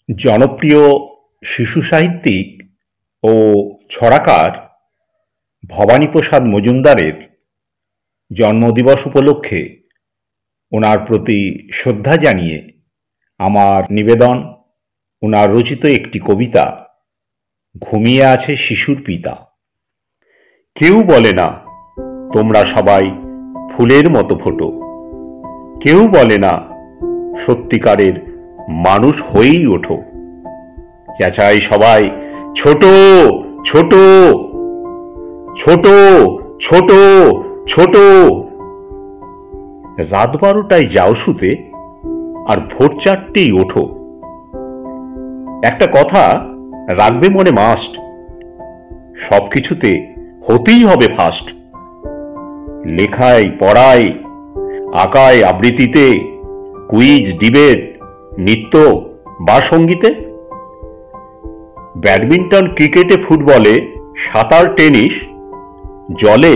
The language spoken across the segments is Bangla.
জনপ্রিয় শিশু সাহিত্যিক ও ছড়াকার ভবানীপ্রসাদ মজুমদারের জন্মদিবস উপলক্ষে ওনার প্রতি শ্রদ্ধা জানিয়ে আমার নিবেদন ওনার রচিত একটি কবিতা, ঘুমিয়ে আছে শিশুর পিতা। কেউ বলে না তোমরা সবাই ফুলের মতো ফোটো, কেউ বলে না সত্যিকারের মানুষ হয়েই ওঠো। চেঁচাই সবাই ছোট ছোট ছোট ছোট ছোট। রাত 12টায় যাও শুতে আর ভোর 4টেই ওঠো। একটা কথা রাখবে মনে মাস্ট, সবকিছুতে হতেই হবে ফার্স্ট। লেখায় পড়ায় আঁকায় আবৃত্তিতে, কুইজ ডিবেট নৃত্য বা সঙ্গীতে, ব্যাডমিন্টন ক্রিকেটে ফুটবলে সাঁতার টেনিস, জলে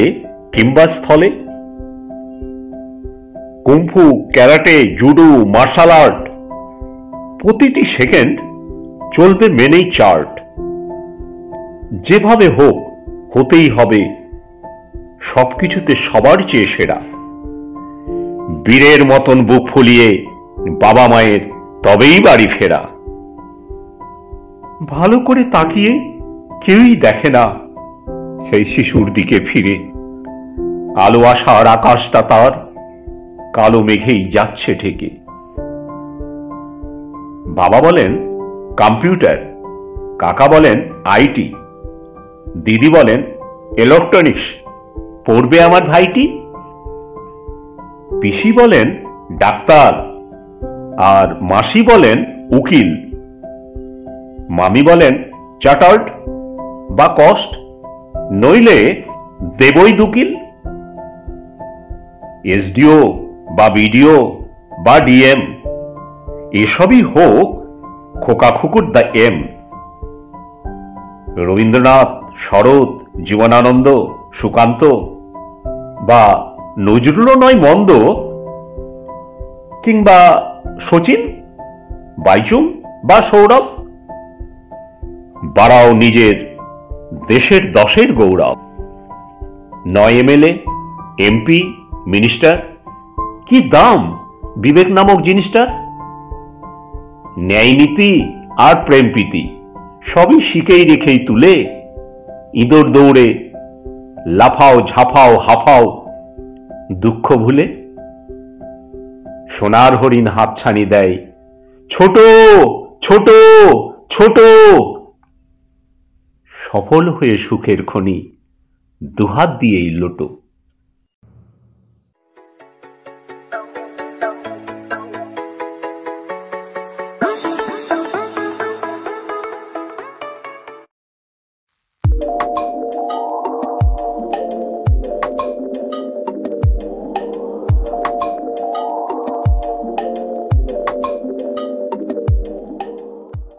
কিংবা স্থলে, kung fu karate judo martial art, প্রতিটি সেকেন্ড চলবে মেনেই চার্ট। যেভাবে হোক হতেই হবে সবকিছুতে সবার চেয়ে সেরা। বীরের মতন বুক ফুলিয়ে বাবা মায়ের তবেই বাড়ি ফেরা। ভালো করে তাকিয়ে কেউই দেখে না সেই শিশুর দিকে ফিরে। আলো আসার আকাশটা তার কালো মেঘেই যাচ্ছে ঢেকে। বাবা বলেন কম্পিউটার, কাকা বলেন আইটি, দিদি বলেন ইলেকট্রনিক্স, পড়বে আমার ভাইটি। পিসি বলেন ডাক্তার, আর মাসি বলেন উকিল, মামি বলেন চার্টার্ড বা কস্ট, নইলে দেবই দুকিল। এসডিও বা বিডিও বা ডিএম, এসবই হোক খোকা খুকুর দ্য এম। রবীন্দ্রনাথ, শরৎ, জীবনানন্দ, সুকান্ত বা নজরুলও নয় মন্দ, কিংবা শচীন, বাইচুং বা সৌরভ। বাড়াও নিজের দেশের 10-এর গৌরব। 9 এমএলএ, এমপি, মিনিস্টার, কি দাম বিবেক নামক জিনিসটার। ন্যায় নীতি আর প্রেম প্রীতি সবই শিখেই রেখেই তুলে, ইঁদুর দৌড়ে লাফাও ঝাঁফাও হাফাও দুঃখ ভুলে। সোনার হরিণ হাতছানি দেয় ছোট ছোট ছোট। সফল হয়ে সুখের খনি দুহাত দিয়েই লোটো।